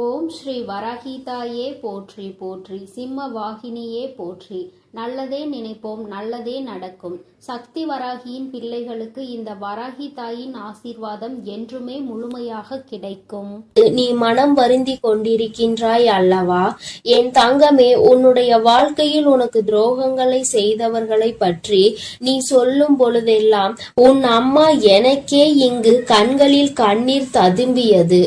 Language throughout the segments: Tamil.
ஓம் ஸ்ரீ வராகிதாயே போற்றி போற்றி, சிம்ம வாகினியே போற்றி. நல்லதே நினைப்போம், நல்லதே நடக்கும். சக்தி வராகியின் பிள்ளைகளுக்கு இந்த வராகி தாயின் ஆசீர்வாதம் என்றுமே முழுமையாக கிடைக்கும். நீ மனம் வருந்தி கொண்டிருக்கின்றாய் அல்லவா? என் தங்கமே, உன்னுடைய வாழ்க்கையில் உனக்கு துரோகங்களை செய்தவர்களை பற்றி நீ சொல்லும் பொழுதெல்லாம் உன் அம்மா எனக்கே இங்கு கண்களில் கண்ணீர் ததும்பியது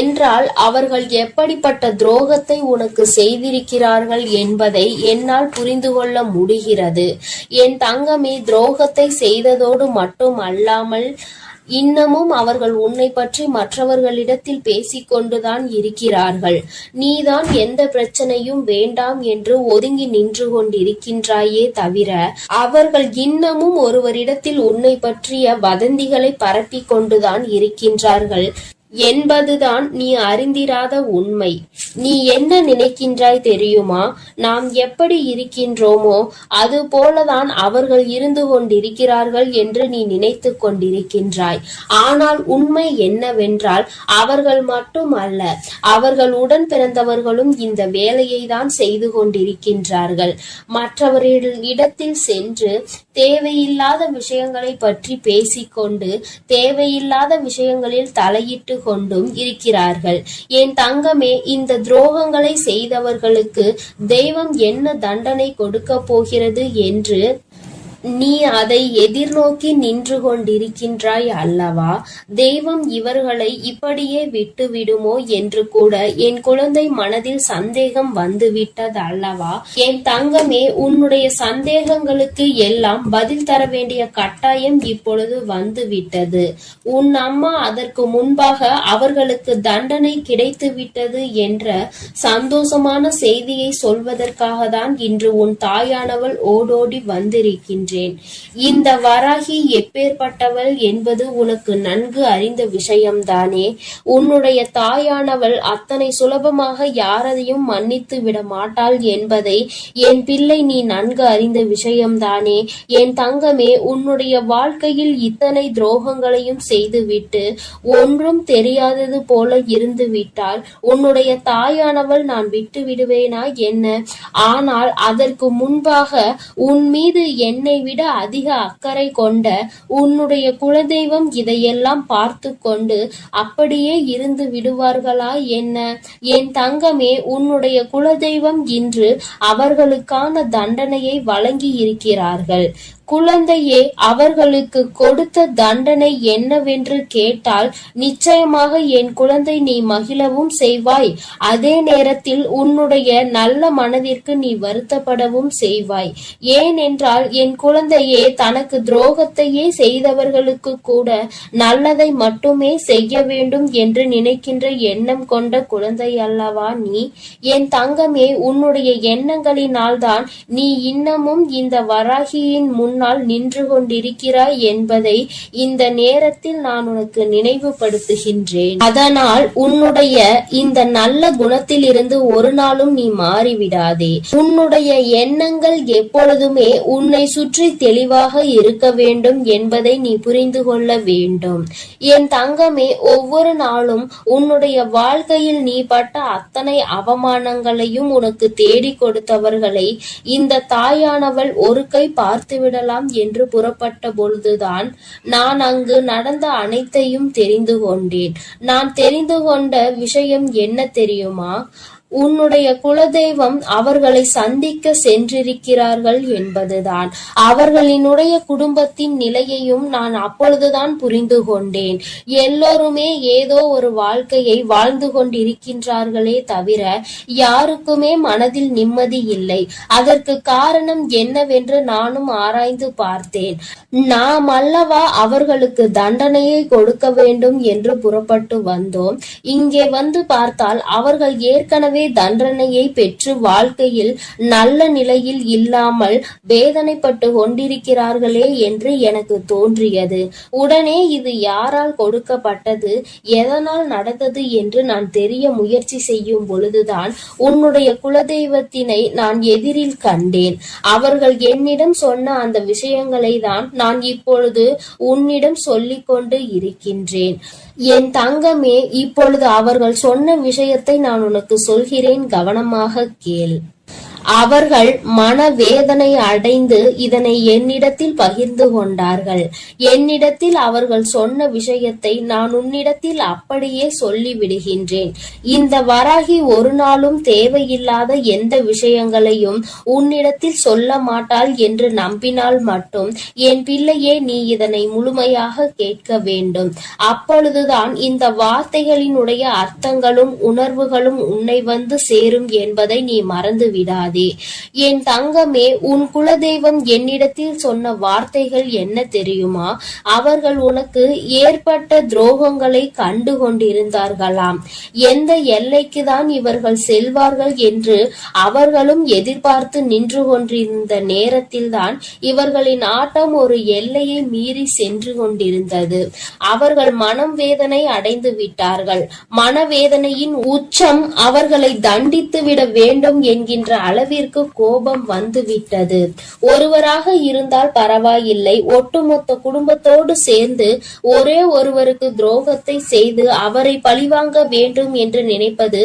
என்றால் அவர்கள் எப்படிப்பட்ட துரோகத்தை உனக்கு செய்திருக்கிறார்கள் என்பதை என்னால் புரிந்து கொள்ள முடிகிறது. என் தங்கமே, துரோகத்தை செய்ததோடு மட்டும் அல்லாமல் இன்னமும் அவர்கள் உன்னை பற்றி மற்றவர்களிடத்தில் பேசிக்கொண்டுதான் இருக்கிறார்கள். நீதான் எந்த பிரச்சனையும் வேண்டாம் என்று ஒதுங்கி நின்று கொண்டிருக்கின்றாயே தவிர அவர்கள் இன்னமும் ஒருவரிடத்தில் உன்னை பற்றிய வதந்திகளை பரப்பிக் கொண்டுதான் இருக்கின்றார்கள் என்பதுதான் நீ அறிந்திராத உண்மை. நீ என்ன நினைக்கின்றாய் தெரியுமா? நாம் எப்படி இருக்கின்றோமோ அது போலதான் அவர்கள் இருந்து கொண்டிருக்கிறார்கள் என்று நீ நினைத்து கொண்டிருக்கின்றாய். ஆனால் உண்மை என்னவென்றால் அவர்கள் மட்டும் அல்ல, அவர்கள் உடன் பிறந்தவர்களும் இந்த வேலையை தான் செய்து கொண்டிருக்கின்றார்கள். மற்றவர்களிடத்தில் சென்று தேவையில்லாத விஷயங்களை பற்றி பேசிக்கொண்டு தேவையில்லாத விஷயங்களில் தலையிட்டு கொண்டும் இருக்கிறார்கள். என் தங்கமே, இந்த துரோகங்களை செய்தவர்களுக்கு தெய்வம் என்ன தண்டனை கொடுக்க போகிறது என்று நீ அதை எதிர்நோக்கி நின்று கொண்டிருக்கின்றாய் அல்லவா? தெய்வம் இவர்களை இப்படியே விட்டு விடுமோ என்று கூட என் குழந்தை மனதில் சந்தேகம் வந்துவிட்டது அல்லவா? என் தங்கமே, உன்னுடைய சந்தேகங்களுக்கு எல்லாம் பதில் தர வேண்டிய கட்டாயம் இப்பொழுது வந்துவிட்டது. உன் அம்மா அதற்கு முன்பாக அவர்களுக்கு தண்டனை கிடைத்து விட்டது என்ற சந்தோஷமான செய்தியை சொல்வதற்காக தான் இன்று உன் தாயானவள் ஓடோடி வந்திருக்கின்ற. இந்த வராகி எப்பேற்பட்டவள் என்பது உனக்கு நன்கு அறிந்த விஷயம்தானே. உன்னுடைய தாயானவள் அத்தனை சுலபமாக யாரையும் மன்னித்து விட மாட்டாள் என்பதை என் பிள்ளை நீ நன்கு அறிந்த விஷயம்தானே. என் தங்கமே, உன்னுடைய வாழ்க்கையில் இத்தனை துரோகங்களையும் செய்துவிட்டு ஒன்றும் தெரியாதது போல இருந்து விட்டால் உன்னுடைய தாயானவள் நான் விட்டு விடுவேனா என்ன? ஆனால் அதற்கு முன்பாக உன் மீது என்னை விட அதிக அக்கறை கொண்ட உன்னுடைய குலதெய்வம் இதையெல்லாம் பார்த்து கொண்டு அப்படியே இருந்து விடுவார்களா என்ன? என் தங்கமே, உன்னுடைய குலதெய்வம் இன்று அவர்களுக்கான தண்டனையை வழங்கி இருக்கிறார்கள். குழந்தையே, அவர்களுக்கு கொடுத்த தண்டனை என்னவென்று கேட்டால் நிச்சயமாக என் குழந்தை நீ மகிழவும் செய்வாய். அதே நேரத்தில் உன்னுடைய நல்ல மனதிற்கு நீ வருத்தப்படவும் செய்வாய். ஏனென்றால் என் குழந்தையே, தனக்கு துரோகத்தையே செய்தவர்களுக்கு கூட நல்லதை மட்டுமே செய்ய வேண்டும் என்று நினைக்கின்ற எண்ணம் கொண்ட குழந்தை அல்லவா நீ? என் தங்கமே, உன்னுடைய எண்ணங்களினால் தான் நீ இன்னமும் இந்த வராகியின் முன் நின்று கொண்டிருக்கிறாய் என்பதை இந்த நேரத்தில் நான் உனக்கு நினைவுபடுத்துகின்றேன். அதனால் உன்னுடைய இந்த நல்ல குணத்தில் இருந்து ஒரு நாளும் நீ மாறிவிடாதே. உன்னுடைய எண்ணங்கள் எப்பொழுதுமே உன்னை சுற்றி தெளிவாக இருக்க வேண்டும் என்பதை நீ புரிந்து கொள்ள வேண்டும். என் தங்கமே, ஒவ்வொரு நாளும் உன்னுடைய வாழ்க்கையில் நீ பட்ட அத்தனை அவமானங்களையும் உனக்கு தேடி கொடுத்தவர்களை இந்த தாயானவள் ஒரு கை பார்த்துவிடலாம் என்று புறப்பட்ட பொழுதுதான் நான் அங்கு நடந்த அனைத்தையும் தெரிந்து கொண்டேன். நான் தெரிந்து கொண்ட விஷயம் என்ன தெரியுமா? உன்னுடைய குலதெய்வம் அவர்களை சந்திக்க சென்றிருக்கிறார்கள் என்பதுதான். அவர்களினுடைய குடும்பத்தின் நிலையையும் நான் அப்பொழுதுதான் புரிந்து கொண்டேன். எல்லோருமே ஏதோ ஒரு வாழ்க்கையை வாழ்ந்து கொண்டிருக்கின்றார்களே தவிர யாருக்குமே மனதில் நிம்மதி இல்லை. அதற்கு காரணம் என்னவென்று நானும் ஆராய்ந்து பார்த்தேன். நாம் அல்லவா அவர்களுக்கு தண்டனையை கொடுக்க வேண்டும் என்று புறப்பட்டு வந்தோம். இங்கே வந்து பார்த்தால் அவர்கள் ஏற்கனவே தண்டனையை பெற்று வாழ்க்கையில் நல்ல நிலையில் இல்லாமல் வேதனைப்பட்டு கொண்டிருக்கிறார்களே என்று எனக்கு தோன்றியது. உடனே இது யாரால் கொடுக்கப்பட்டது, எதனால் நடந்தது என்று நான் தெரிய முயற்சி செய்யும் பொழுதுதான் உன்னுடைய குலதெய்வத்தினை நான் எதிரில் கண்டேன். அவர்கள் என்னிடம் சொன்ன அந்த விஷயங்களை தான் நான் இப்பொழுது உன்னிடம் சொல்லிக் கொண்டு இருக்கின்றேன். என் தங்கமே, இப்பொழுது அவர்கள் சொன்ன விஷயத்தை நான் உனக்கு சொல்கிறேன், கவனமாக கேள். அவர்கள் மனவேதனை அடைந்து இதனை என்னிடத்தில் பகிர்ந்து கொண்டார்கள். என்னிடத்தில் அவர்கள் சொன்ன விஷயத்தை நான் உன்னிடத்தில் அப்படியே சொல்லிவிடுகின்றேன். இந்த வராகி ஒரு நாளும் தேவையில்லாத எந்த விஷயங்களையும் உன்னிடத்தில் சொல்ல மாட்டாள் என்று நம்பினால் மட்டும் என் பிள்ளையே, நீ இதனை முழுமையாக கேட்க வேண்டும். அப்பொழுதுதான் இந்த வார்த்தைகளினுடைய அர்த்தங்களும் உணர்வுகளும் உன்னை வந்து சேரும் என்பதை நீ மறந்து விடாதே. என் தங்கமே, உன் குலதெய்வம் என்னிடத்தில் சொன்ன வார்த்தைகள் என்ன தெரியுமா? அவர்கள் உனக்கு ஏற்பட்ட துரோகங்களை கண்டு கொண்டிருந்தார்களாம். எந்த எல்லைக்குதான் இவர்கள் செல்வார்கள் என்று அவர்களும் எதிர்பார்த்து நின்று கொண்டிருந்த நேரத்தில்தான் இவர்களின் ஆட்டம் ஒரு எல்லையை மீறி சென்று கொண்டிருந்தது. அவர்கள் மனம் வேதனை அடைந்து விட்டார்கள். மனவேதனையின் உச்சம் அவர்களை தண்டித்து விட வேண்டும் என்கின்ற அளவிற்கு கோபம் வந்துவிட்டது. ஒருவராக இருந்தால் பரவாயில்லை, ஒட்டுமொத்த குடும்பத்தோடு சேர்ந்து ஒரே ஒருவருக்கு துரோகத்தை செய்து அவரை பழிவாங்க வேண்டும் என்று நினைப்பது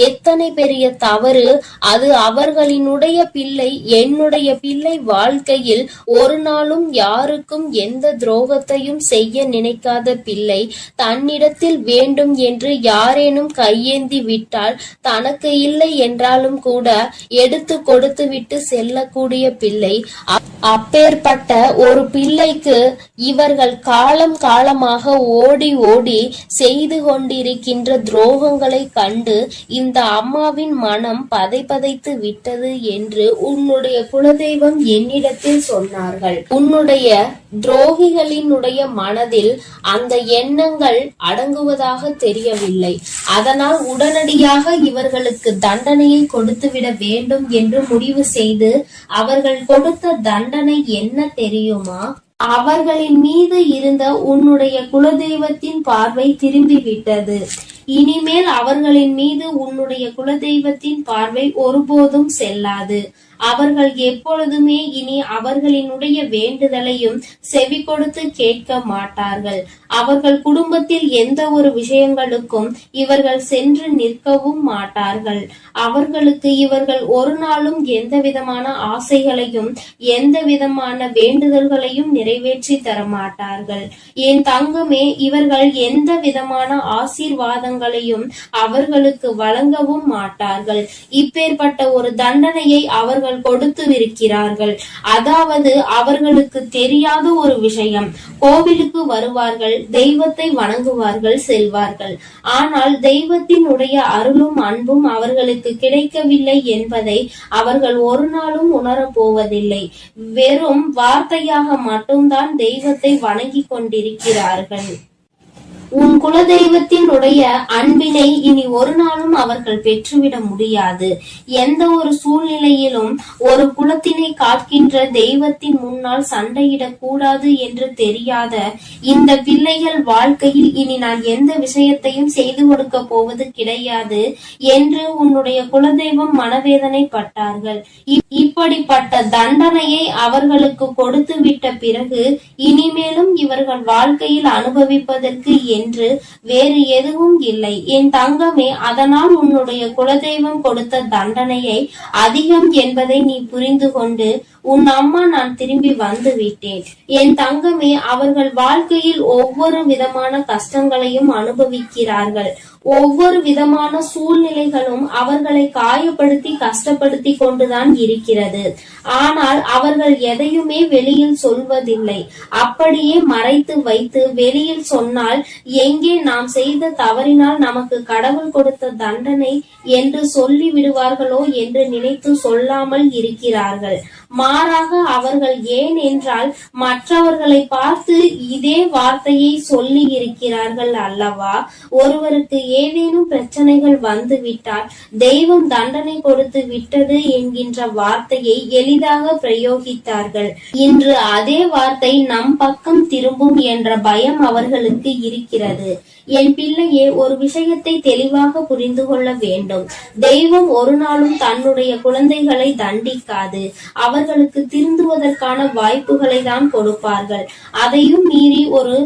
எத்தனை பெரிய தவறு! அது அவர்களினுடைய பிள்ளை. என்னுடைய பிள்ளை வாழ்க்கையில் ஒரு நாளும் யாருக்கும் எந்த துரோகத்தையும் செய்ய நினைக்காத பிள்ளை தன்னிடத்தில் வேண்டும் என்று யாரேனும் கையேந்தி விட்டால் தனக்கு இல்லை என்றாலும் கூட எடுத்து கொடுத்து விட்டு செல்லக்கூடிய பிள்ளை. அப்பேற்பட்ட ஒரு பிள்ளைக்கு இவர்கள் காலம் காலமாக ஓடி ஓடி செய்து கொண்டிருக்கின்ற துரோகங்களை கண்டு இந்த அம்மாவின் மனம் பதைத்து விட்டது என்று உன்னுடைய குலதெய்வம் என்னிடத்தில் சொன்னார்கள். உன்னுடைய துரோகிகளினுடைய மனதில் அந்த எண்ணங்கள் அடங்குவதாக தெரியவில்லை. அதனால் உடனடியாக இவர்களுக்கு தண்டனையை கொடுத்துவிட வேண்டும் என்று முடிவு செய்து அவர்கள் கொடுத்த தண்டனை என்ன தெரியுமா? அவர்களின் மீது இருந்த உன்னுடைய குலதெய்வத்தின் பார்வை திரும்பிவிட்டது. இனிமேல் அவர்களின் மீது உன்னுடைய குலதெய்வத்தின் பார்வை ஒருபோதும் செல்லாது. அவர்கள் எப்பொழுதுமே இனி அவர்களினுடைய வேண்டுதலையும் செவி கொடுத்து கேட்க மாட்டார்கள். அவர்கள் குடும்பத்தில் எந்த ஒரு விஷயங்களுக்கும் இவர்கள் சென்று நிற்கவும் மாட்டார்கள். அவர்களுக்கு இவர்கள் ஒரு நாளும் எந்த விதமான ஆசைகளையும் எந்த விதமான வேண்டுதல்களையும் நிறைவேற்றி தர மாட்டார்கள். என் தங்கமே, இவர்கள் எந்த விதமான ஆசீர்வாதங்களையும் அவர்களுக்கு வழங்கவும் மாட்டார்கள். இப்பேற்பட்ட ஒரு தண்டனையை அவர்கள் கொடுத்துவிருக்கிறார்கள். அதாவது அவர்களுக்கு தெரியாத ஒரு விஷயம். கோவிலுக்கு வருவார்கள், தெய்வத்தை வணங்குவார்கள், செல்வார்கள். ஆனால் தெய்வத்தினுடைய அருளும் அன்பும் அவர்களுக்கு கிடைக்கவில்லை என்பதை அவர்கள் ஒரு நாளும் உணரப் போவதில்லை. வெறும் வார்த்தையாக மட்டும்தான் தெய்வத்தை வணங்கி கொண்டிருக்கிறார்கள். உன் குலதெய்வத்தினுடைய அன்பினை இனி ஒரு நாளும் அவர்கள் பெற்றுவிட முடியாது. எந்த ஒரு சூழ்நிலையிலும் ஒரு குலத்தினை காக்கின்ற தெய்வத்தின் முன்னால் சண்டையிடக் கூடாது என்று தெரியாத இந்த பிள்ளைகள் வாழ்க்கையில் இனி நான் எந்த விஷயத்தையும் செய்து கொடுக்க போவது கிடையாது என்று உன்னுடைய குலதெய்வம் மனவேதனைப்பட்டார்கள். இப்படிப்பட்ட தண்டனையை அவர்களுக்கு கொடுத்து விட்ட பிறகு இனிமேலும் இவர்கள் வாழ்க்கையில் அனுபவிப்பதற்கு என்று வேறு எதுவும் இல்லை. என் தங்கமே, அதனால் உன்னுடைய குலதெய்வம் கொடுத்த தண்டனையை அதிகம் என்பதை நீ புரிந்து கொண்டு உன் அம்மா நான் திரும்பி வந்து விட்டேன். என் தங்கமே, அவர்கள் வாழ்க்கையில் ஒவ்வொரு விதமான கஷ்டங்களையும் அனுபவிக்கிறார்கள். ஒவ்வொரு விதமான சூழ்நிலைகளும் அவர்களை காயப்படுத்தி கஷ்டப்படுத்தி கொண்டுதான் இருக்கிறது. ஆனால் அவர்கள் எதையுமே வெளியில் சொல்வதில்லை. அப்படியே மறைத்து வைத்து வெளியில் சொன்னால் எங்கே நாம் செய்த தவறினால் நமக்கு கடவுள் கொடுத்த தண்டனை என்று சொல்லி விடுவார்களோ என்று நினைத்து சொல்லாமல் இருக்கிறார்கள். மாறாக அவர்கள் ஏன் என்றால் மற்றவர்களை பார்த்து இதே வார்த்தையை சொல்லி இருக்கிறார்கள் அல்லவா? ஒருவருக்கு ஏதேனும் பிரச்சனைகள் வந்து விட்டால் தெய்வம் தண்டனை கொடுத்து விட்டது என்கின்ற வார்த்தையை எளிதாக பிரயோகித்தார்கள். இன்று அதே வார்த்தை நம் பக்கம் திரும்பும் என்ற பயம் அவர்களுக்கு இருக்கிறது. என் பிள்ளையே, ஒரு விஷயத்தை தெளிவாக புரிந்து கொள்ள வேண்டும். தெய்வம் ஒரு நாளும் தன்னுடைய குழந்தைகளை தண்டிக்காது. அவர்களுக்கு திருந்துவதற்கான வாய்ப்புகளை தான் கொடுப்பார்கள். அதையும் மீறி ஒரு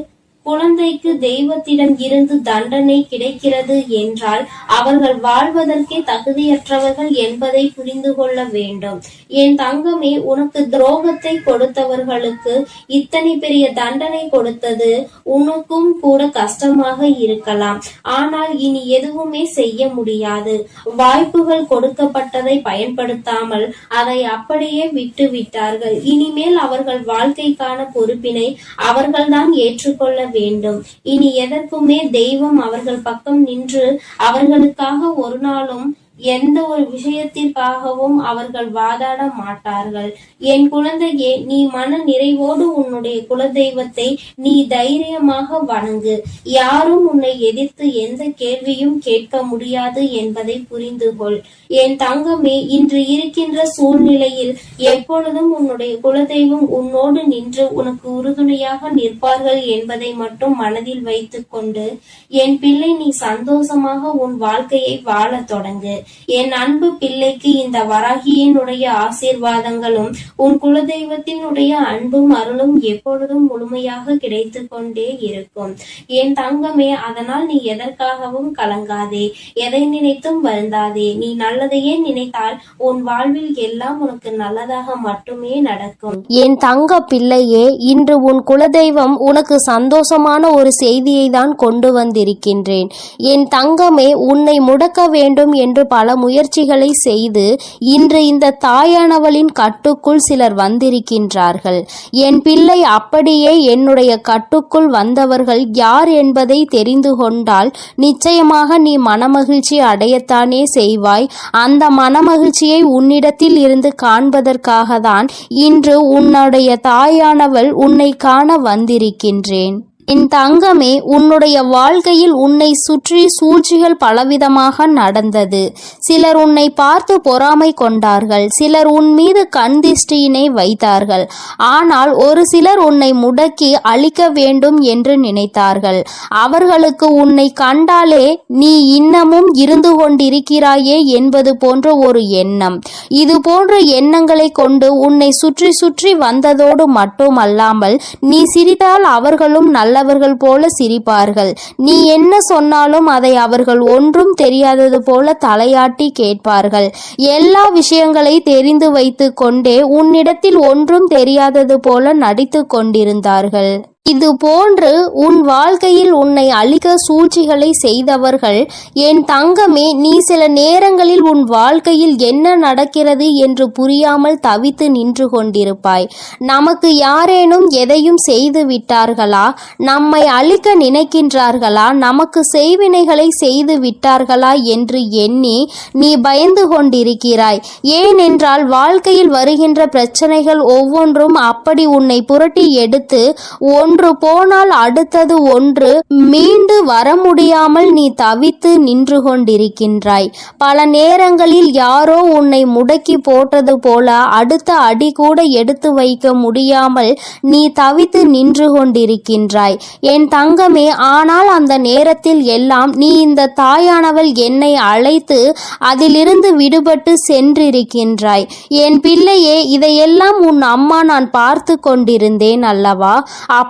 குழந்தைக்கு தெய்வத்திடம் இருந்து தண்டனை கிடைக்கிறது என்றால் அவர்கள் வாழ்வதற்கே தகுதியற்றவர்கள் என்பதை புரிந்து கொள்ள வேண்டும். என் தங்கமே, உனக்கு துரோகத்தை கொடுத்தவர்களுக்கு இத்தனை பெரிய தண்டனை கொடுத்தது உனக்கும் கூட கஷ்டமாக இருக்கலாம். ஆனால் இனி எதுவுமே செய்ய முடியாது. வாய்ப்புகள் கொடுக்கப்பட்டதை பயன்படுத்தாமல் அதை அப்படியே விட்டு விட்டார்கள். இனிமேல் அவர்கள் வாழ்க்கைக்கான பொறுப்பினை அவர்கள்தான் ஏற்றுக்கொள்ள வேண்டும். இனி எதற்குமே தெய்வம் அவர்கள் பக்கம் நின்று அவர்களுக்காக ஒரு நாளும் எந்த ஒரு விஷயத்திற்காகவும் அவர்கள் வாதாட மாட்டார்கள். என் குழந்தையே, நீ மன நிறைவோடு உன்னுடைய குலதெய்வத்தை நீ தைரியமாக வணங்கு. யாரும் உன்னை எதிர்த்து எந்த கேள்வியும் கேட்க முடியாது என்பதை புரிந்து கொள். என் தங்கமே, இன்று இருக்கின்ற சூழ்நிலையில் எப்பொழுதும் உன்னுடைய குலதெய்வம் உன்னோடு நின்று உனக்கு உறுதுணையாக நிற்பார்கள் என்பதை மட்டும் மனதில் வைத்துக் கொண்டு என் பிள்ளை, நீ சந்தோஷமாக உன் வாழ்க்கையை வாழ தொடங்கு. என் அன்பு பிள்ளைக்கு இந்த வராகியினுடைய ஆசீர்வாதங்களும் உன் குலதெய்வத்தினுடைய அன்பும் அருளும் எப்பொழுதும் முழுமையாக கிடைத்து கொண்டே இருக்கும். என் தங்கமே, அதனால் நீ எதற்காகவும் கலங்காதே, எதை நினைத்தும் வருந்தாதே. நீ நல்லதையே நினைத்தால் உன் வாழ்வில் எல்லாம் உனக்கு நல்லதாக மட்டுமே நடக்கும். என் தங்க பிள்ளையே, இன்று உன் குலதெய்வம் உனக்கு சந்தோஷமான ஒரு செய்தியை தான் கொண்டு வந்திருக்கின்றேன். என் தங்கமே, உன்னை முடக்க வேண்டும் என்று பல முயற்சிகளை செய்து இன்று இந்த தாயானவளின் கட்டுக்குள் சிலர் வந்திருக்கின்றார்கள். என் பிள்ளை, அப்படியே என்னுடைய கட்டுக்குள் வந்தவர்கள் யார் என்பதை தெரிந்து கொண்டால் நிச்சயமாக நீ மனமகிழ்ச்சி அடையத்தானே செய்வாய். அந்த மனமகிழ்ச்சியை உன்னிடத்தில் இருந்து காண்பதற்காக தான் இன்று உன்னுடைய தாயானவள் உன்னை காண வந்திருக்கின்றேன். என் தங்கமே, உன்னுடைய வாழ்க்கையில் உன்னை சுற்றி சூழ்ச்சிகள் பலவிதமாக நடந்தது. சிலர் உன்னை பார்த்து பொறாமை கொண்டார்கள், சிலர் உன் மீது கண் திஷ்டியினை வைத்தார்கள். ஆனால் ஒரு சிலர் உன்னை முடக்கி அழிக்க வேண்டும் என்று நினைத்தார்கள். அவர்களுக்கு உன்னை கண்டாலே நீ இன்னமும் இருந்து கொண்டிருக்கிறாயே என்பது போன்ற ஒரு எண்ணம். இது போன்ற எண்ணங்களை கொண்டு உன்னை சுற்றி சுற்றி வந்ததோடு மட்டுமல்லாமல் நீ சிரித்தால் அவர்களும் நல்லவர்கள் போல சிரிப்பார்கள். நீ என்ன சொன்னாலும் அதை அவர்கள் ஒன்றும் தெரியாதது போல தலையாட்டி கேட்பார்கள். எல்லா விஷயங்களை தெரிந்து வைத்து கொண்டே உன்னிடத்தில் ஒன்றும் தெரியாதது போல நடித்து கொண்டிருந்தார்கள். இது போன்று உன் வாழ்க்கையில் உன்னை அழிக்க சூழ்ச்சிகளை செய்தவர்கள் என் தங்கமே, நீ சில நேரங்களில் உன் வாழ்க்கையில் என்ன நடக்கிறது என்று புரியாமல் தவித்து நின்று கொண்டிருப்பாய். நமக்கு யாரேனும் எதையும் செய்து விட்டார்களா, நம்மை அழிக்க நினைக்கின்றார்களா, நமக்கு செய்வினைகளை செய்து விட்டார்களா என்று எண்ணி நீ பயந்து கொண்டிருக்கிறாய். ஏனென்றால் வாழ்க்கையில் வருகின்ற பிரச்சனைகள் ஒவ்வொன்றும் அப்படி உன்னை புரட்டி எடுத்து ஒன்று போனால் அடுத்தது ஒன்று மீண்டு வர முடியாமல் நீ தவித்து நின்று கொண்டிருக்கின்றாய். பல நேரங்களில் யாரோ உன்னை முடக்கி போட்டது போல அடுத்த அடி கூட எடுத்து வைக்க முடியாமல் நீ தவித்து நின்று கொண்டிருக்கின்றாய் என் தங்கமே. ஆனால் அந்த நேரத்தில் எல்லாம் நீ இந்த தாயானவள் என்னை அழைத்து அதிலிருந்து விடுபட்டு சென்றிருக்கின்றாய். என் பிள்ளையே, இதையெல்லாம் உன் அம்மா நான் பார்த்து கொண்டிருந்தேன் அல்லவா?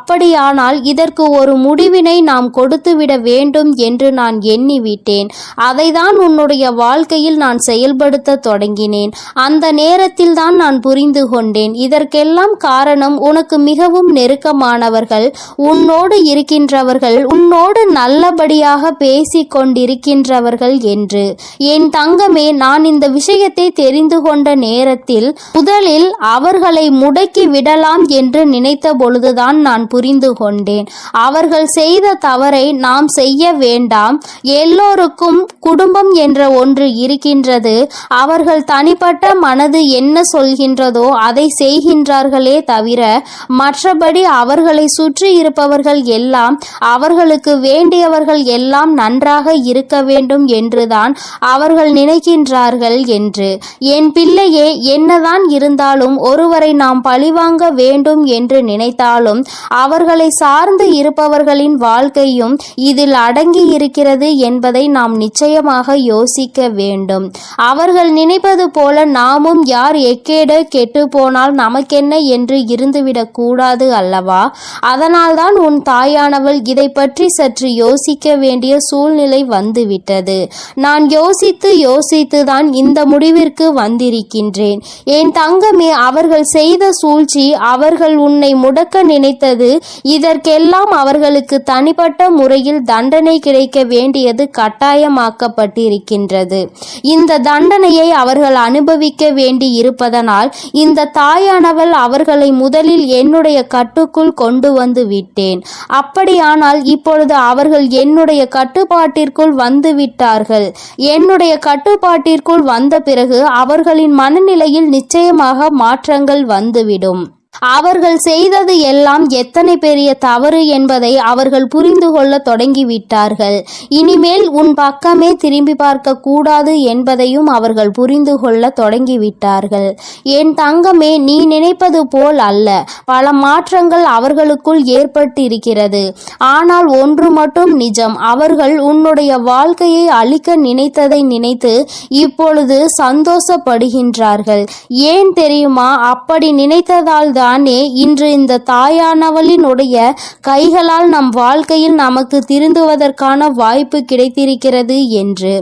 அப்படியானால் இதற்கு ஒரு முடிவினை நாம் கொடுத்துவிட வேண்டும் என்று நான் எண்ணிவிட்டேன். அதைதான் உன்னுடைய வாழ்க்கையில் நான் செயல்படுத்த தொடங்கினேன். அந்த நேரத்தில் தான் நான் புரிந்து கொண்டேன், இதற்கெல்லாம் காரணம் உனக்கு மிகவும் நெருக்கமானவர்கள், உன்னோடு இருக்கின்றவர்கள், உன்னோடு நல்லபடியாக பேசிக் கொண்டிருக்கின்றவர்கள் என்று. என் தங்கமே, நான் இந்த விஷயத்தை தெரிந்து கொண்ட நேரத்தில் முதலில் அவர்களை முடக்கி விடலாம் என்று நினைத்த பொழுதுதான் நான் புரிந்து கொண்டேன். அவர்கள் செய்த தவறை நாம் செய்ய வேண்டாம். எல்லோருக்கும் குடும்பம் என்ற ஒன்று இருக்கின்றது. அவர்கள் தனிப்பட்ட மனது என்ன சொல்கின்றதோ அதை செய்கின்றார்களே தவிர மற்றபடி அவர்களை சுற்றி இருப்பவர்கள் எல்லாம் அவர்களுக்கு வேண்டியவர்கள் எல்லாம் நன்றாக இருக்க வேண்டும் என்றுதான் அவர்கள் நினைக்கின்றார்கள் என்று. என் பிள்ளையே, என்னதான் இருந்தாலும் ஒருவரை நாம் பழிவாங்க வேண்டும் என்று நினைத்தாலும் அவர்களை சார்ந்து இருப்பவர்களின் வாழ்க்கையும் இதில் அடங்கி இருக்கிறது என்பதை நாம் நிச்சயமாக யோசிக்க வேண்டும். அவர்கள் நினைப்பது போல நாமும் யார் எக்கேட கெட்டு போனால் நமக்கென்ன என்று இருந்துவிடக் கூடாது அல்லவா? அதனால்தான் உன் தாயானவள் இதை பற்றி சற்று யோசிக்க வேண்டிய சூழ்நிலை வந்துவிட்டது. நான் யோசித்துதான் இந்த முடிவிற்கு வந்திருக்கின்றேன். என் தங்கமே, அவர்கள் செய்த சூழ்ச்சி, அவர்கள் உன்னை முடக்க நினைத்தது, இதற்கெல்லாம் அவர்களுக்கு தனிப்பட்ட முறையில் தண்டனை கிடைக்க வேண்டியது கட்டாயமாக்கப்பட்டிருக்கின்றது. இந்த தண்டனையை அவர்கள் அனுபவிக்க வேண்டி இருப்பதனால் இந்த தாயானவள் அவர்களை முதலில் என்னுடைய கட்டுக்குள் கொண்டு வந்து விட்டேன். அப்படியானால் இப்பொழுது அவர்கள் என்னுடைய கட்டுப்பாட்டிற்குள் வந்து விட்டார்கள். என்னுடைய கட்டுப்பாட்டிற்குள் வந்த பிறகு அவர்களின் மனநிலையில் நிச்சயமாக மாற்றங்கள் வந்துவிடும். அவர்கள் செய்தது எல்லாம் எத்தனை பெரிய தவறு என்பதை அவர்கள் புரிந்து கொள்ள தொடங்கிவிட்டார்கள். இனிமேல் உன் பக்கமே திரும்பி பார்க்க கூடாது என்பதையும் அவர்கள் புரிந்து கொள்ள தொடங்கிவிட்டார்கள். என் தங்கமே, நீ நினைப்பது போல் அல்ல. பல மாற்றங்கள் அவர்களுக்குள் ஏற்பட்டிருக்கிறது. ஆனால் ஒன்று மட்டும் நிஜம், அவர்கள் உன்னுடைய வாழ்க்கையை அழிக்க நினைத்ததை நினைத்து இப்பொழுது சந்தோஷப்படுகின்றார்கள். ஏன் தெரியுமா? அப்படி நினைத்ததால் தானே இன்று இந்த தாயானவளினுடைய கைகளால் நம் வாழ்க்கையில் நமக்கு திருந்துவதற்கான வாய்ப்பு கிடைத்திருக்கிறது என்று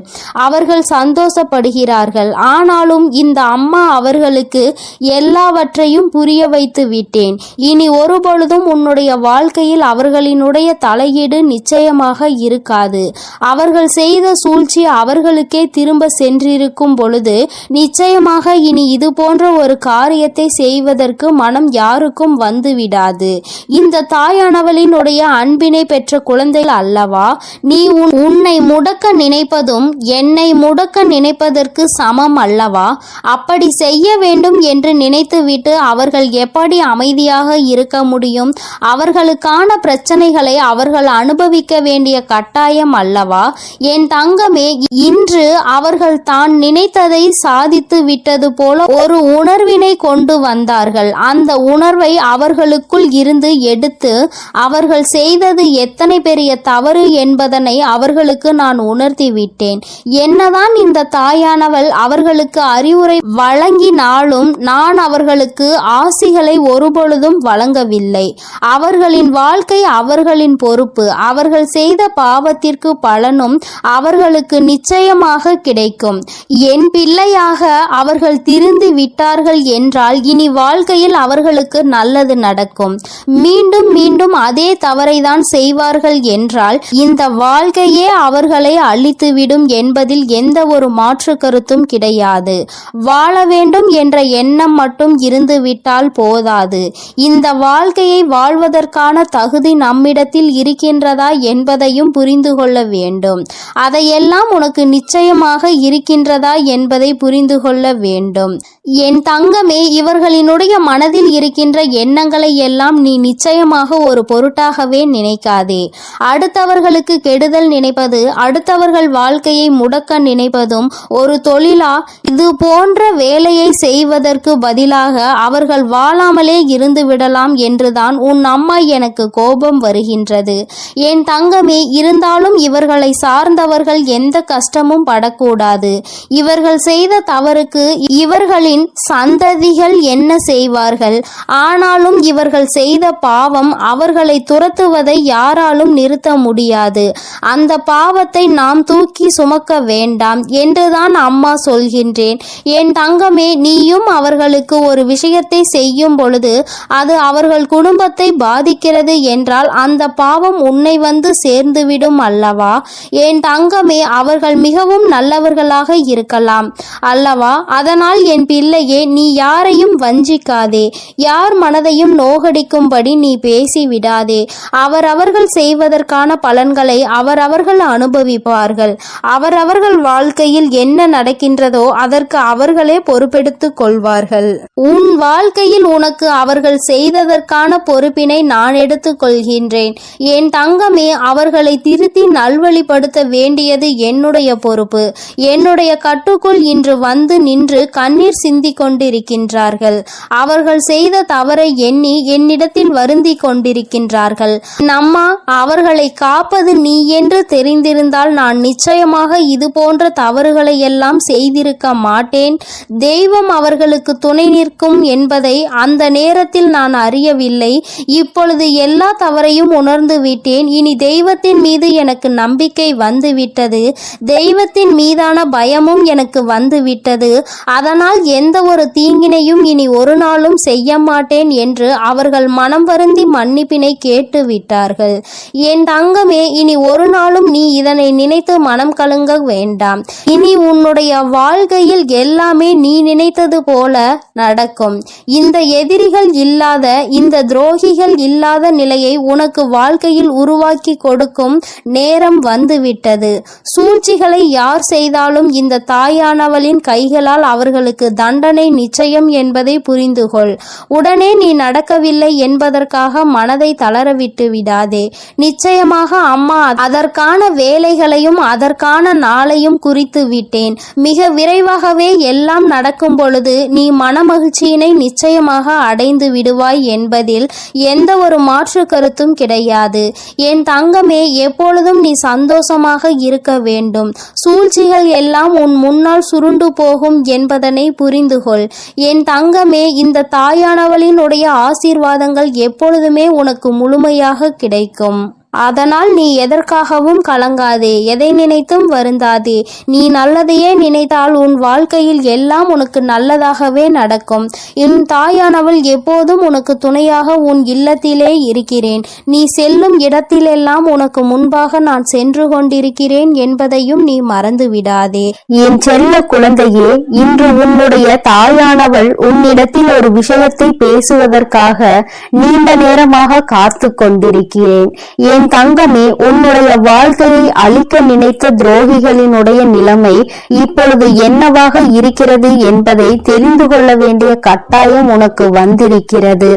அவர்கள் சந்தோஷப்படுகிறார்கள். ஆனாலும் இந்த அம்மா அவர்களுக்கு எல்லாவற்றையும் புரிய வைத்து விட்டேன். இனி ஒருபொழுதும் உன்னுடைய வாழ்க்கையில் அவர்களினுடைய தலையீடு நிச்சயமாக இருக்காது. அவர்கள் செய்த சூழ்ச்சி அவர்களுக்கே திரும்ப சென்றிருக்கும் பொழுது நிச்சயமாக இனி இது போன்ற ஒரு காரியத்தை செய்வதற்கு மனம் யாருக்கும் வந்துவிடாது. இந்த தாயானவளினுடைய அன்பினை பெற்ற குழந்தைகள் அல்லவா? நீ உன்னை முடக்க நினைப்பதும் என்னை முடக்க நினைப்பதற்கு சமம் அல்லவா? அப்படி செய்ய வேண்டும் என்று நினைத்துவிட்டு அவர்கள் எப்படி அமைதியாக இருக்க முடியும்? அவர்களுக்கான பிரச்சனைகளை அவர்கள் அனுபவிக்க வேண்டிய கட்டாயம் அல்லவா? என் தங்கமே, இன்று அவர்கள் தான் நினைத்ததை சாதித்து விட்டது போல ஒரு உணர்வினை கொண்டு வந்தார்கள். அந்த உணர்வை அவர்களுக்குள் இருந்து எடுத்து அவர்கள் செய்தது எத்தனை பெரிய தவறு என்பதனை அவர்களுக்கு நான் உணர்த்தி விட்டேன். என்னதான் இந்த தாயானவள் அவர்களுக்கு அறிவுரை வழங்கினாலும் நான் அவர்களுக்கு ஆசிகளை ஒருபொழுதும் வழங்கவில்லை. அவர்களின் வாழ்க்கை அவர்களின் பொறுப்பு. அவர்கள் செய்த பாவத்திற்கு பலனும் அவர்களுக்கு நிச்சயமாக கிடைக்கும். என் பிள்ளையாக அவர்கள் திருந்து விட்டார்கள் என்றால் இனி வாழ்க்கையில் அவர்களுக்கு நல்லது நடக்கும். மீண்டும் மீண்டும் அதே தவறை தான் செய்வார்கள் என்றால் இந்த வாழ்க்கையே அவர்களை அழித்துவிடும் என்பதில் எந்த ஒரு மாற்று கருத்தும் கிடையாது. வாழ வேண்டும் என்ற எண்ணம் மட்டும் இருந்துவிட்டால் போதாது. இந்த வாழ்க்கையை வாழ்வதற்கான தகுதி நம்மிடத்தில் இருக்கின்றதா என்பதையும் புரிந்து கொள்ள வேண்டும். அதையெல்லாம் உனக்கு நிச்சயமாக இருக்கின்றதா என்பதை புரிந்து கொள்ள வேண்டும். என் தங்கமே, இவர்களினுடைய மனதில் இருக்கின்ற எண்ணங்களை எல்லாம் நீ நிச்சயமாக ஒரு பொருட்டாகவே நினைக்காதே. அடுத்தவர்களுக்கு கெடுதல் நினைப்பது, அடுத்தவர்கள் வாழ்க்கையை முடக்க நினைப்பதும் ஒரு தொழிலா? இது போன்ற வேலையை செய்வதற்கு பதிலாக அவர்கள் வாழாமலே இருந்து விடலாம் என்றுதான் உன் அம்மா எனக்கு கோபம் வருகின்றது. என் தங்கமே, இருந்தாலும் இவர்களை சார்ந்தவர்கள் எந்த கஷ்டமும் படக்கூடாது. இவர்கள் செய்த தவறுக்கு இவர்களின் சந்ததிகள் என்ன செய்வார்கள்? ஆனாலும் இவர்கள் செய்த பாவம் அவர்களை துரத்துவதை யாராலும் நிறுத்த முடியாது. அந்த பாவத்தை நாம் தூக்கி சுமக்க வேண்டாம் என்றுதான் அம்மா சொல்கின்றேன். என் தங்கமே, நீயும் அவர்களுக்கு ஒரு விஷயத்தை செய்யும் பொழுது அது அவர்கள் குடும்பத்தை பாதிக்கிறது என்றால் அந்த பாவம் உன்னை வந்து சேர்ந்துவிடும் அல்லவா? என் தங்கமே, அவர்கள் மிகவும் நல்லவர்களாக இருக்கலாம் அல்லவா? அதனால் என் பிள்ளையே, நீ யாரையும் வஞ்சிக்காதே. யார் மனதையும் நோகடிக்கும்படி நீ பேசிவிடாதே. அவரவர்கள் செய்வதற்கான பலன்களை அவரவர்கள் அனுபவிப்பார்கள். அவரவர்கள் வாழ்க்கையில் என்ன நடக்கின்றதோ அதற்கு அவர்களே பொறுப்பெடுத்துக் கொள்வார்கள். உன் வாழ்க்கையில் உனக்கு அவர்கள் செய்ததற்கான பொறுப்பினை நான் எடுத்துக் கொள்கின்றேன். என் தங்கமே, அவர்களை திருத்தி நல்வழிப்படுத்த வேண்டியது என்னுடைய பொறுப்பு. என்னுடைய கட்டுக்குள் இன்று வந்து நின்று கண்ணீர் சிந்திக் கொண்டிருக்கின்றார்கள். அவர்கள் செய்த தவறை எண்ணி என்னிடத்தில் வருந்தி கொண்டிருக்கின்றார்கள். அம்மா, அவர்களை காப்பது நீ என்று தெரிந்திருந்தால் நான் நிச்சயமாக இது போன்ற தவறுகளை எல்லாம் செய்திருக்க மாட்டேன். தெய்வம் அவர்களுக்கு துணை நிற்கும் என்பதை அந்த நேரத்தில் நான் அறியவில்லை. இப்பொழுது எல்லா தவறையும் உணர்ந்து விட்டேன். இனி தெய்வத்தின் மீது எனக்கு நம்பிக்கை வந்துவிட்டது. தெய்வத்தின் மீதான பயமும் எனக்கு வந்துவிட்டது. அதனால் எந்த ஒரு தீங்கினையும் இனி ஒரு நாளும் செய்ய மாட்டேன் என்று அவர்கள் மனம் வருந்தி மன்னிப்பினை கேட்டு விட்டார்கள். என் தங்கமே, இனி ஒரு நாளும் நீ இதனை நினைத்து மனம் கலங்க வேண்டாம். இனி உன்னுடைய வாழ்க்கையில் எல்லாமே நீ நினைத்தது போல நடக்கும். இந்த எதிரிகள் இல்லாத, இந்த துரோகிகள் இல்லாத நிலையை உனக்கு வாழ்க்கையில் உருவாக்கி கொடுக்கும் நேரம் வந்துவிட்டது. சூழ்ச்சிகளை யார் செய்தாலும் இந்த தாயானவளின் கைகளால் அவர்களுக்கு தண்டனை நிச்சயம் என்பதை புரிந்துகொள். உடனே நீ நடக்கவில்லை என்பதற்காக மனதை தளரவிட்டு விடாதே. நிச்சயமாக அம்மா அதற்கான வேலைகளையும் அதற்கான நாளையும் குறித்து விட்டேன். மிக விரைவாகவே எல்லாம் நடக்கும் பொழுது நீ மனமகிழ்ச்சியினை நிச்சயமாக அடைந்து விடுவாய் என்பதில் எந்த ஒரு மாற்று கருத்தும் கிடையாது. என் தங்கமே, எப்பொழுதும் நீ சந்தோஷமாக இருக்க வேண்டும். சூழ்ச்சிகள் எல்லாம் உன் முன்னால் சுருண்டு போகும் என்பதனை புரிந்துகொள். என் தங்கமே, இந்த தாயானவளினுடைய ஆசீர்வாதங்கள் எப்பொழுதுமே உனக்கு முழுமையாக கிடைக்கும். அதனால் நீ எதற்காகவும் கலங்காதே, எதை நினைத்தும் வருந்தாதே. நீ நல்லதையே நினைத்தால் உன் வாழ்க்கையில் எல்லாம் உனக்கு நல்லதாகவே நடக்கும். என் தாயானவள் எப்போதும் உனக்கு துணையாக உன் இல்லத்திலே இருக்கிறேன். நீ செல்லும் இடத்திலெல்லாம் உனக்கு முன்பாக நான் சென்று கொண்டிருக்கிறேன் என்பதையும் நீ மறந்து விடாதே. என் செல்ல குழந்தையே, இன்று உன்னுடைய தாயானவள் உன்னிடத்தில் ஒரு விஷயத்தை பேசுவதற்காக நீண்ட நேரமாக காத்து கொண்டிருக்கிறேன். என் தங்கமே, உன்னுடைய வாழ்க்கையை அழிக்க நினைத்த துரோகிகளினுடைய நிலைமை இப்பொழுது என்னவாக இருக்கிறது என்பதை தெரிந்து கொள்ள வேண்டிய கட்டாயம் உனக்கு வந்திருக்கிறது.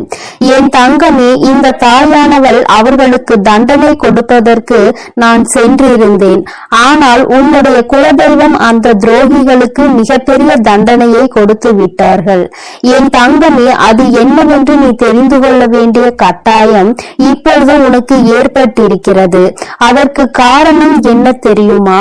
என் தங்கமே, இந்த தாயானவள் அவர்களுக்கு தண்டனை கொடுப்பதற்கு நான் சென்றிருந்தேன். ஆனால் உன்னுடைய குலதெய்வம் அந்த துரோகிகளுக்கு மிகப்பெரிய தண்டனையை கொடுத்து விட்டார்கள். என் தங்கமே, அது என்னவென்று நீ தெரிந்து கொள்ள வேண்டிய கட்டாயம் இப்பொழுது உனக்கு ஏற்பட்டிருக்கிறது. அதற்கு காரணம் என்ன தெரியுமா?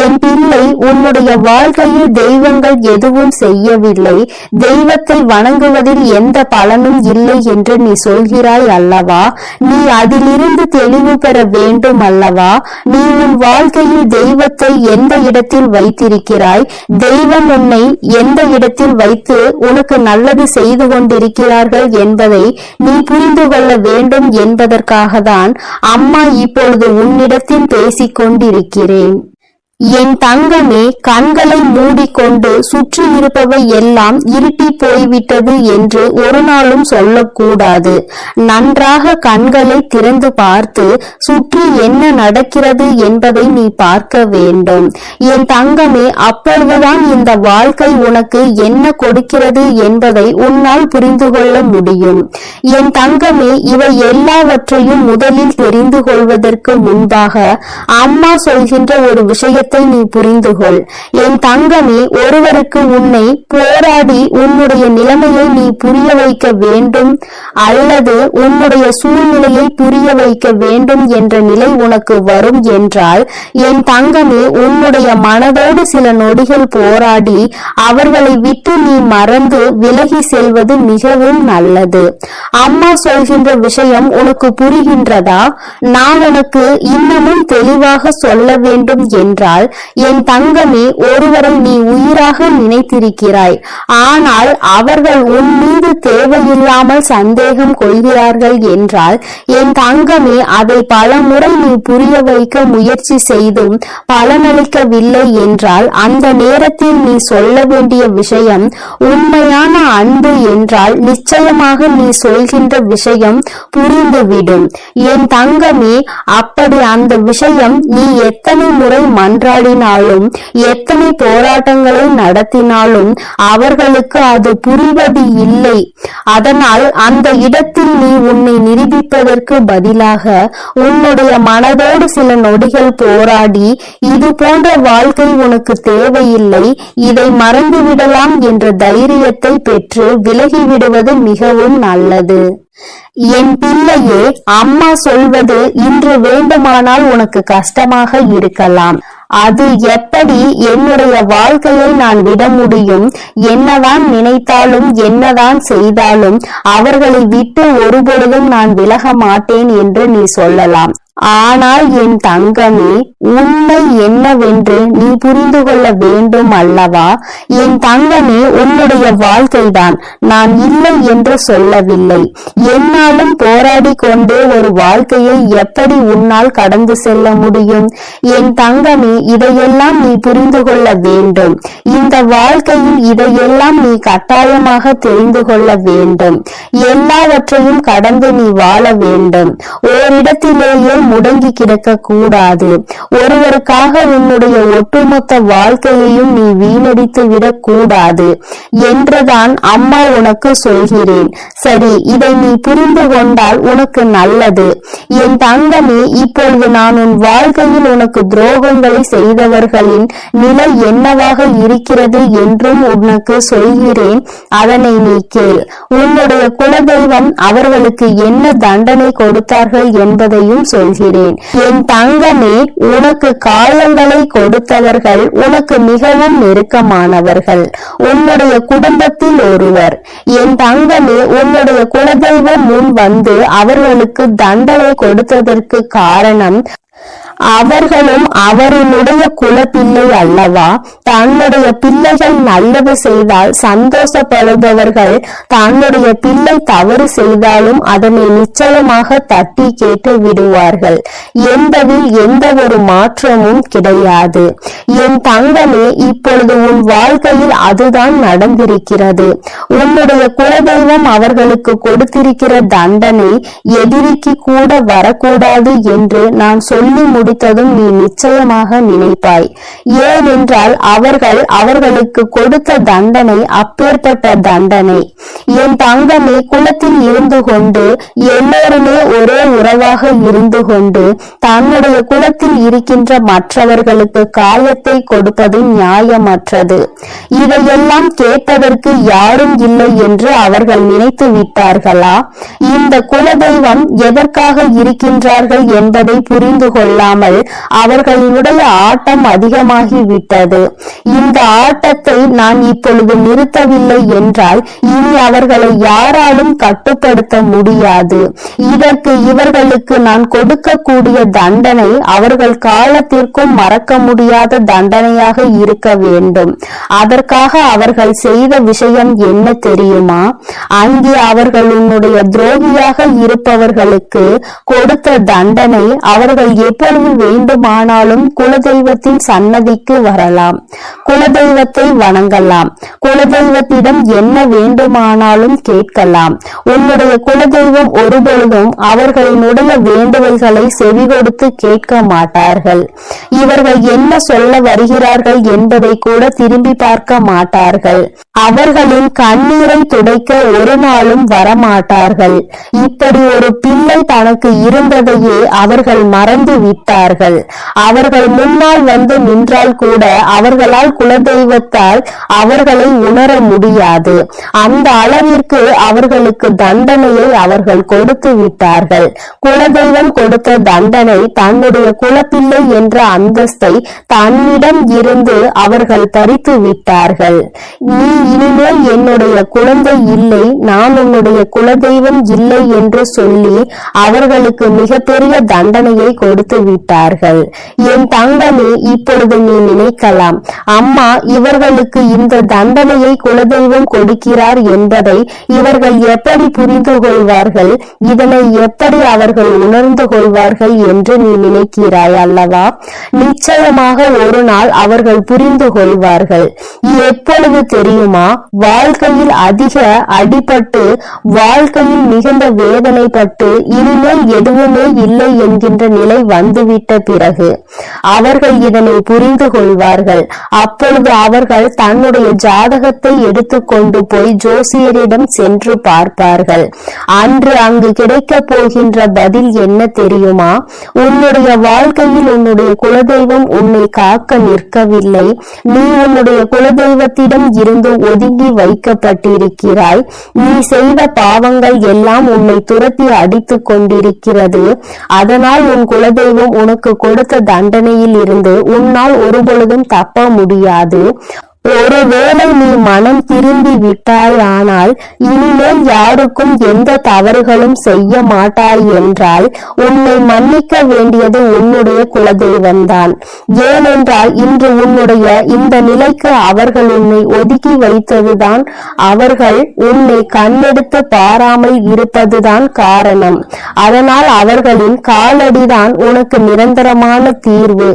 என் பிள்ளை, உன்னுடைய வாழ்க்கையில் தெய்வங்கள் எதுவும் செய்யவில்லை, தெய்வத்தை வணங்குவதில் எந்த பலனும் இல்லை என்று நீ சொல்கிறாய் அல்லவா? நீ அதிலிருந்து தெளிவு பெற வேண்டும் அல்லவா? நீ உன் வாழ்க்கையில் தெய்வத்தை எந்த இடத்தில் வைத்திருக்கிறாய்? தெய்வம் உன்னை எந்த இடத்தில் வைத்து உனக்கு நல்லது செய்து கொண்டிருக்கிறார்கள் என்பதை நீ புரிந்து கொள்ள வேண்டும் என்பதற்காக தான் அம்மா இப்பொழுது உன்னிடத்தில் பேசிக் கொண்டிருக்கிறேன். என் தங்கமே, கண்களை மூடிக்கொண்டு சுற்றி இருப்பவை எல்லாம் இருட்டி போய்விட்டது என்று ஒரு நாளும் சொல்லக்கூடாது. நன்றாக கண்களை திறந்து பார்த்து சுற்றி என்ன நடக்கிறது என்பதை நீ பார்க்க வேண்டும். என் தங்கமே, அப்பொழுதுதான் இந்த வாழ்க்கை உனக்கு என்ன கொடுக்கிறது என்பதை உன்னால் புரிந்து கொள்ள முடியும். என் தங்கமே, இவை எல்லாவற்றையும் முதலில் தெரிந்து கொள்வதற்கு முன்பாக அம்மா சொல்கின்ற ஒரு விஷயத்தை நீ புரிந்துகொள். என் தங்கமே, ஒருவருக்கு உன்னை போராடி உன்னுடைய நிலைமையை நீ புரிய வைக்க வேண்டும் அல்லது உன்னுடைய சூழ்நிலையை புரிய வைக்க வேண்டும் என்ற நிலை உனக்கு வரும் என்றால், என் தங்கமே, உன்னுடைய மனதோடு சில நொடிகள் போராடி அவர்களை விட்டு நீ மறந்து விலகி செல்வது மிகவும் நல்லது. அம்மா சொல்கின்ற விஷயம் உனக்கு புரிகின்றதா? நான் உனக்கு இன்னமும் தெளிவாக சொல்ல வேண்டும் என்றால், என் தங்கமே, ஒருவரை நீ உயிராக நினைத்திருக்கிறாய். ஆனால் அவர்கள் உன் மீது தேவையில்லாமல் சந்தேகம் கொள்கிறார்கள் என்றால், என் தங்கமே, அதை பல முறை நீ புரிய வைக்க முயற்சி செய்தும் பலனளிக்கவில்லை என்றால், அந்த நேரத்தில் நீ சொல்ல வேண்டிய விஷயம் உண்மையான அன்பு என்றால் நிச்சயமாக நீ சொல்கின்ற விஷயம் புரிந்துவிடும். என் தங்கமே, அப்படி அந்த விஷயம் நீ எத்தனை முறை மன்ற மன்றாடினாலும் எத்தனை போராட்டங்களை நடத்தினாலும் அவர்களுக்கு அது புரிவது இல்லை. அதனால் அந்த இடத்தில் நீ உன்னை நிரூபிப்பதற்கு பதிலாக உன்னுடைய மனதோடு சில நொடிகள் போராடி இது போன்ற வாழ்க்கை உனக்கு தேவையில்லை, இதை மறந்துவிடலாம் என்ற தைரியத்தை பெற்று விலகிவிடுவது மிகவும் நல்லது. என் பிள்ளையே, அம்மா சொல்வது இன்று வேண்டுமானால் உனக்கு கஷ்டமாக இருக்கலாம். அது எப்படி என்னுடைய வாழ்க்கையை நான் விட முடியும்? என்னதான் நினைத்தாலும் என்னதான் செய்தாலும் அவர்களை விட்டு ஒருபொழுதும் நான் விலக மாட்டேன் என்று நீ சொல்லலாம். ஆனால் என் தங்கமே, உண்மை என்னவென்று நீ புரிந்து கொள்ள வேண்டும் அல்லவா? என் தங்கமே, உன்னுடைய வாழ்க்கைதான், நான் இல்லை என்று சொல்லவில்லை. என்னாலும் போராடி கொண்டே ஒரு வாழ்க்கையை எப்படி உன்னால் கடந்து செல்ல முடியும்? என் தங்கமே, இதையெல்லாம் நீ புரிந்து கொள்ள வேண்டும். இந்த வாழ்க்கையில் இதையெல்லாம் நீ கட்டாயமாக தெரிந்து கொள்ள வேண்டும். எல்லாவற்றையும் கடந்து நீ வாழ வேண்டும். ஓரிடத்திலேயே முடங்கி கிடக்க கூடாது. ஒருவருக்காக உன்னுடைய ஒட்டுமொத்த வாழ்க்கையையும் நீ வீணடித்து விடக் கூடாது என்றுதான் அம்மா உனக்கு சொல்கிறேன். சரி, இதை நீ புரிந்து கொண்டால் உனக்கு நல்லது. என் தங்கமே, இப்பொழுது நான் உன் வாழ்க்கையில் உனக்கு துரோகங்களை செய்தவர்களின் நிலை என்னவாக இருக்கிறது என்றும் உனக்கு சொல்கிறேன். அதனை நீ கேள். உன்னுடைய குலதெய்வம் அவர்களுக்கு என்ன தண்டனை கொடுத்தார்கள் என்பதையும் சொல்கிறேன். என் தங்கமே, உனக்கு காயங்களை கொடுத்தவர்கள் உனக்கு மிகவும் நெருக்கமானவர்கள், உன்னுடைய குடும்பத்தில் ஒருவர். என் தங்கமே, உன்னுடைய குலதெய்வம் முன் வந்து அவர்களுக்கு தண்டனை கொடுத்ததற்கு காரணம் அவர்களும் அவருடைய குலப்பிள்ளை அல்லவா? தன்னுடைய பிள்ளைகள் நல்லது செய்தால் சந்தோஷப்படுபவர்கள் தன்னுடைய பிள்ளை தவறு செய்தாலும் அதனை நிச்சயமாக தட்டி கேட்டு விடுவார்கள் என்பதில் எந்த ஒரு மாற்றமும் கிடையாது. என் தங்கமே, இப்பொழுது உன் வாழ்க்கையில் அதுதான் நடந்திருக்கிறது. உன்னுடைய குலதெய்வம் அவர்களுக்கு கொடுத்திருக்கிற தண்டனை எதிரிக்கு கூட வரக்கூடாது என்று நான் சொல்லி முடித்ததும் நீ நிச்சயமாக நினைப்பாய். ஏனென்றால் அவர்கள் அவர்களுக்கு கொடுத்த தண்டனை அப்பேற்பட்ட தண்டனை. என் தங்கமே, குலத்தில் இருந்து கொண்டு எல்லோருமே ஒரே உறவாக இருந்து கொண்டு தன்னுடைய குலத்தில் இருக்கின்ற மற்றவர்களுக்கு காயத்தை கொடுப்பது நியாயமற்றது. இதையெல்லாம் கேட்பதற்கு யாரும் இல்லை என்று அவர்கள் நினைத்து விட்டார்களா? இந்த குலதெய்வம் எதற்காக இருக்கின்றார்கள் என்பதை புரிந்து கொள்ளாமல் அவர்களுடைய ஆட்டம் அதிகமாகி விட்டது. இந்த ஆட்டத்தை நான் இப்பொழுது நிறுத்தவில்லை என்றால் இனி அவர்களை யாராலும் கட்டுப்படுத்த முடியாது. இதற்கு இவர்களுக்கு நான் கொடுக்கக்கூடிய தண்டனை அவர்கள் காலத்திற்கும் மறக்க முடியாத தண்டனையாக இருக்க வேண்டும். அதற்காக அவர்கள் செய்த விஷயம் என்ன தெரியுமா? அங்கே அவர்கள் உன்னுடைய துரோகியாக இருப்பவர்களுக்கு கொடுத்த தண்டனை அவர்கள் எப்பொழுது வேண்டுமானாலும் குலதெய்வத்தின் சன்னதிக்கு வரலாம், குலதெய்வத்தை வணங்கலாம், குலதெய்வத்திடம் என்ன வேண்டுமானாலும் கேட்கலாம். உன்னுடைய குலதெய்வம் ஒருபொழுதும் அவர்களினுடைய வேண்டுதல்களை செவி கொடுத்து கேட்க மாட்டார்கள். இவர்கள் என்ன சொல்ல வருகிறார்கள் என்பதை கூட திரும்பி பார்க்க மாட்டார்கள். அவர்களின் கண்ணீரை துடைக்க ஒரு நாளும் வரமாட்டார்கள். இப்படி ஒரு பிள்ளை தனக்கு இருந்ததையே அவர்கள் மறந்து விட்டார்கள். அவர்கள் முன்னால் வந்து நின்றால் கூட அவர்களால் குலதெய்வத்தால் அவர்களை உணர முடியாது. அந்த அளவிற்கு அவர்களுக்கு தண்டனையை அவர்கள் கொடுத்து விட்டார்கள். குலதெய்வம் கொடுத்த தண்டனை தன்னுடைய குலப்பிள்ளை என்ற அந்தஸ்தை தன்னிடம் இருந்து அவர்கள் பறித்து விட்டார்கள். நீ இனிமேல் என்னுடைய குழந்தை இல்லை, நான் உன்னுடைய குலதெய்வம் இல்லை என்று சொல்லி அவர்களுக்கு மிகப்பெரிய தண்டனையை கொடுத்து விட்டார்கள். என் தங்கமே, இப்பொழுது நீ நினைக்கலாம், அம்மா இவர்களுக்கு இந்த தண்டனையை குலதெய்வம் கொடுக்கிறார் என்பதை இவர்கள் எப்படி புரிந்து கொள்வார்கள், இதனை எப்படி அவர்கள் உணர்ந்து கொள்வார்கள் என்று நீ நினைக்கிறாய் அல்லவா? நிச்சயமாக ஒரு நாள் அவர்கள் புரிந்து கொள்வார்கள். எப்பொழுது தெரியுமா? வாழ்க்கையில் அதிக அடிபட்டு வாழ்க்கையில் மிகுந்த வேதனைப்பட்டு இனிமேல் எதுவுமே இல்லை என்கின்ற நிலை வந்துவிடும் சொல்லிவிட்ட பிறகு அவர்கள் இதனை புரிந்து கொள்வார்கள். அப்பொழுது அவர்கள் தன்னுடைய ஜாதகத்தை எடுத்துக்கொண்டு போய் ஜோசியரிடம் சென்று பார்ப்பார்கள். அன்று அங்கு கிடைக்க போகின்ற பதில் என்ன தெரியுமா? உன்னுடைய வாழ்க்கையில் உன்னுடைய குலதெய்வம் உன்னை காக்க நிற்கவில்லை. நீ உன்னுடைய குலதெய்வத்திடம் இருந்து ஒதுங்கி வைக்கப்பட்டிருக்கிறாய். நீ செய்த பாவங்கள் எல்லாம் உன்னை துரத்தி அடித்துக் கொண்டிருக்கிறது. அதனால் உன் குலதெய்வம் உனக்கு கொடுத்த தண்டனையில் இருந்து உன்னால் ஒருபொழுதும் தப்ப முடியாது. ஒருவேளை நீ மனம் திரும்பி விட்டாயானால் இனிமேல் யாருக்கும் எந்த தவறுகளும் செய்ய மாட்டாய் என்றால் உன்னை மன்னிக்க வேண்டியது உன்னுடைய குலதெய்வம்தான். ஏனென்றால் இன்று உன்னுடைய இந்த நிலைக்கு அவர்கள் உன்னை ஒதுக்கி வைத்ததுதான், அவர்கள் உன்னை கண்ணெடுத்து பாராமல் இருப்பதுதான் காரணம். அதனால் அவர்களின் காலடிதான் உனக்கு நிரந்தரமான தீர்வு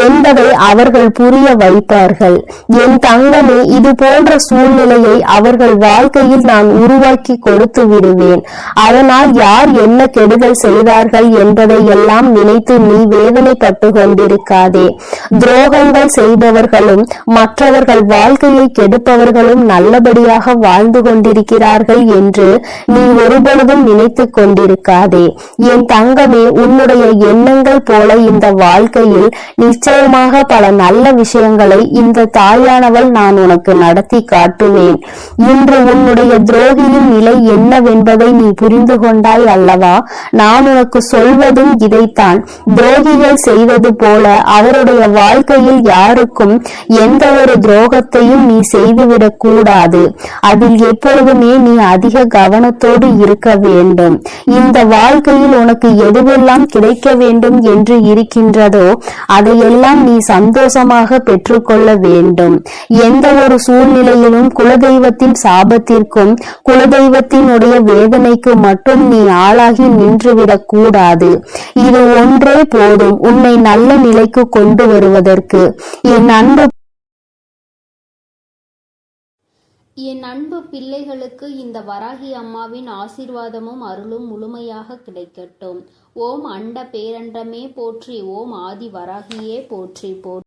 என்பதை அவர்கள் புரிய வைப்பார்கள். என் தங்கமே, இது போன்ற சூழ்நிலையை அவர்கள் வாழ்க்கையில் நான் உருவாக்கி கொடுத்து விடுவேன். அதனால் யார் என்ன கெடுதல் செய்தார்கள் என்பதை எல்லாம் நினைத்து நீ வேதனைப்பட்டு கொண்டிருக்காதே. துரோகங்கள் செய்பவர்களும் மற்றவர்கள் வாழ்க்கையை கெடுப்பவர்களும் நல்லபடியாக வாழ்ந்து கொண்டிருக்கிறார்கள் என்று நீ ஒருபொழுதும் நினைத்து கொண்டிருக்காதே. என் தங்கமே, உன்னுடைய எண்ணங்கள் போல இந்த வாழ்க்கையில் நிச்சயமாக பல நல்ல விஷயங்களை இந்த தாயானவள் நான் உனக்கு நடத்தி காட்டுவேன். இன்று உன்னுடைய துரோகியின் நிலை என்னவென்பதை நீ புரிந்து கொண்டாய் அல்லவா? நான் உனக்கு சொல்வதும் இதைத்தான். துரோகிகள் செய்தது போல அவருடைய வாழ்க்கையில் யாருக்கும் எந்த ஒரு துரோகத்தையும் நீ செய்துவிடக் கூடாது. அதில் எப்பொழுதுமே நீ அதிக கவனத்தோடு இருக்க வேண்டும். இந்த வாழ்க்கையில் உனக்கு எதுவெல்லாம் கிடைக்க வேண்டும் என்று இருக்கின்றதோ அதையெல்லாம் நீ சந்தோஷமாக பெற்றுக்கொள்ள வேண்டும். எந்த ஒரு சூழ்நிலையிலும் குலதெய்வத்தின் சாபத்திற்கும் குலதெய்வத்தினுடைய வேதனைக்கு மட்டும் நீ ஆளாகி நின்றுவிடக் கூடாது. இது ஒன்றே போதும் உன்னை நல்ல நிலைக்கு கொண்டு வருவதற்கு. என் அன்பு பிள்ளைகளுக்கு இந்த வராகி அம்மாவின் ஆசீர்வாதமும் அருளும் முழுமையாக கிடைக்கட்டும். ஓம் அண்ட பேரண்டமே போற்றி. ஓம் ஆதி வராகியே போற்றி போற்றி.